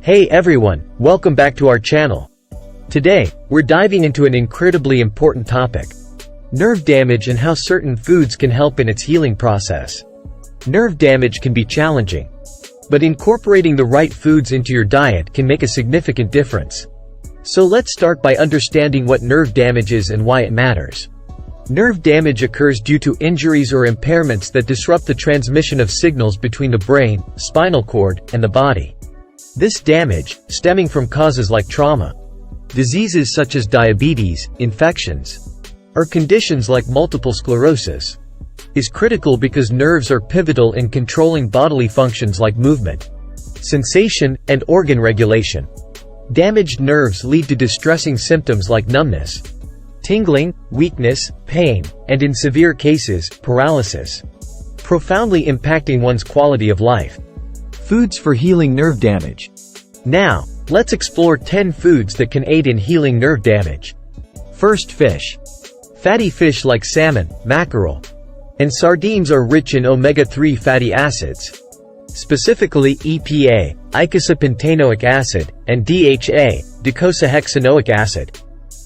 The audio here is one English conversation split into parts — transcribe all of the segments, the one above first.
Hey everyone, welcome back to our channel. Today, we're diving into an incredibly important topic: nerve damage and how certain foods can help in its healing process. Nerve damage can be challenging, but incorporating the right foods into your diet can make a significant difference. So let's start by understanding what nerve damage is and why it matters. Nerve damage occurs due to injuries or impairments that disrupt the transmission of signals between the brain, spinal cord, and the body. This damage, stemming from causes like trauma, diseases such as diabetes, infections, or conditions like multiple sclerosis, is critical because nerves are pivotal in controlling bodily functions like movement, sensation, and organ regulation. Damaged nerves lead to distressing symptoms like numbness, tingling, weakness, pain, and in severe cases, paralysis, profoundly impacting one's quality of life. Foods for healing nerve damage. Now, let's explore 10 foods that can aid in healing nerve damage. First, fish. Fatty fish like salmon, mackerel, and sardines are rich in omega-3 fatty acids, specifically EPA, eicosapentaenoic acid, and DHA, docosahexaenoic acid.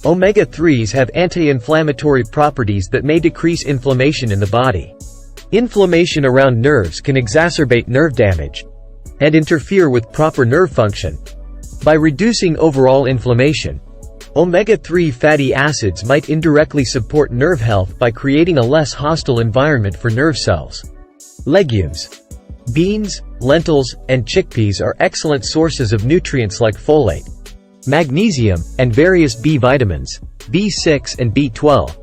Omega-3s have anti-inflammatory properties that may decrease inflammation in the body. Inflammation around nerves can exacerbate nerve damage and interfere with proper nerve function. By reducing overall inflammation, omega-3 fatty acids might indirectly support nerve health by creating a less hostile environment for nerve cells. Legumes. Beans, lentils, and chickpeas are excellent sources of nutrients like folate, magnesium, and various B vitamins, B6 and B12.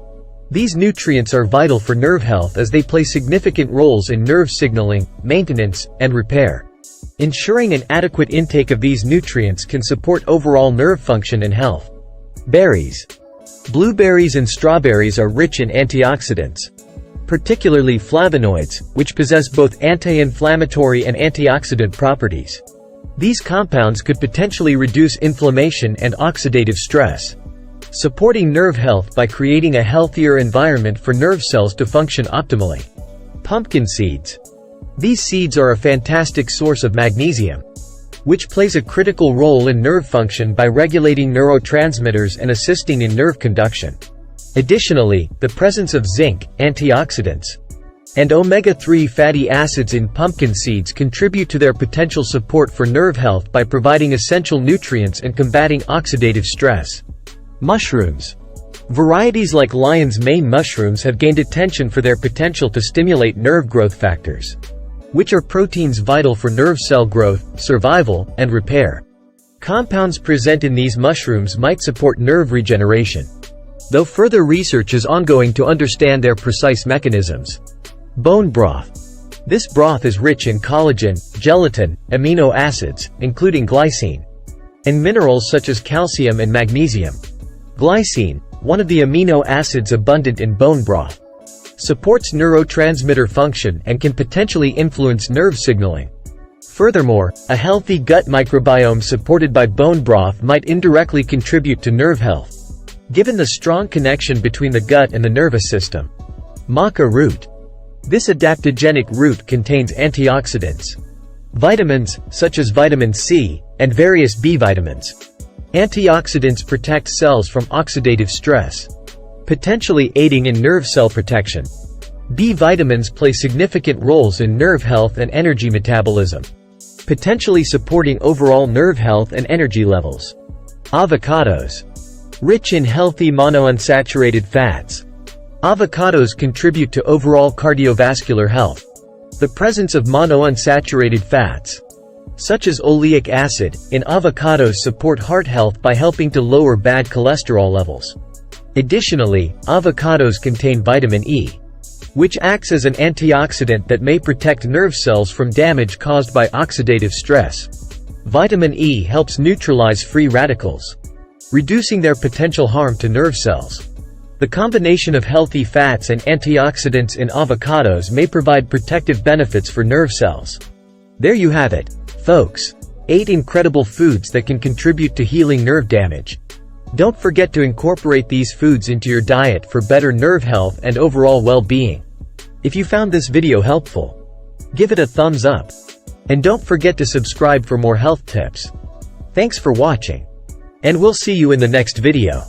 These nutrients are vital for nerve health as they play significant roles in nerve signaling, maintenance, and repair. Ensuring an adequate intake of these nutrients can support overall nerve function and health. Berries. Blueberries and strawberries are rich in antioxidants, particularly flavonoids, which possess both anti-inflammatory and antioxidant properties. These compounds could potentially reduce inflammation and oxidative stress, supporting nerve health by creating a healthier environment for nerve cells to function optimally. Pumpkin seeds. These seeds are a fantastic source of magnesium, which plays a critical role in nerve function by regulating neurotransmitters and assisting in nerve conduction. Additionally, the presence of zinc, antioxidants, and omega-3 fatty acids in pumpkin seeds contribute to their potential support for nerve health by providing essential nutrients and combating oxidative stress. Mushrooms. Varieties like lion's mane mushrooms have gained attention for their potential to stimulate nerve growth factors, which are proteins vital for nerve cell growth, survival, and repair. Compounds present in these mushrooms might support nerve regeneration, though further research is ongoing to understand their precise mechanisms. Bone broth. This broth is rich in collagen, gelatin, amino acids, including glycine, and minerals such as calcium and magnesium. Glycine, one of the amino acids abundant in bone broth, supports neurotransmitter function and can potentially influence nerve signaling. Furthermore, a healthy gut microbiome supported by bone broth might indirectly contribute to nerve health, given the strong connection between the gut and the nervous system. Maca root. This adaptogenic root contains antioxidants, vitamins, such as vitamin C, and various B vitamins. Antioxidants protect cells from oxidative stress, potentially aiding in nerve cell protection. B vitamins play significant roles in nerve health and energy metabolism, potentially supporting overall nerve health and energy levels. Avocados. Rich in healthy monounsaturated fats, avocados contribute to overall cardiovascular health. The presence of monounsaturated fats, such as oleic acid, in avocados support heart health by helping to lower bad cholesterol levels. Additionally, avocados contain vitamin E, which acts as an antioxidant that may protect nerve cells from damage caused by oxidative stress. Vitamin E helps neutralize free radicals, reducing their potential harm to nerve cells. The combination of healthy fats and antioxidants in avocados may provide protective benefits for nerve cells. There you have it, folks. 8 incredible foods that can contribute to healing nerve damage. Don't forget to incorporate these foods into your diet for better nerve health and overall well-being. If you found this video helpful, give it a thumbs up. And don't forget to subscribe for more health tips. Thanks for watching. And we'll see you in the next video.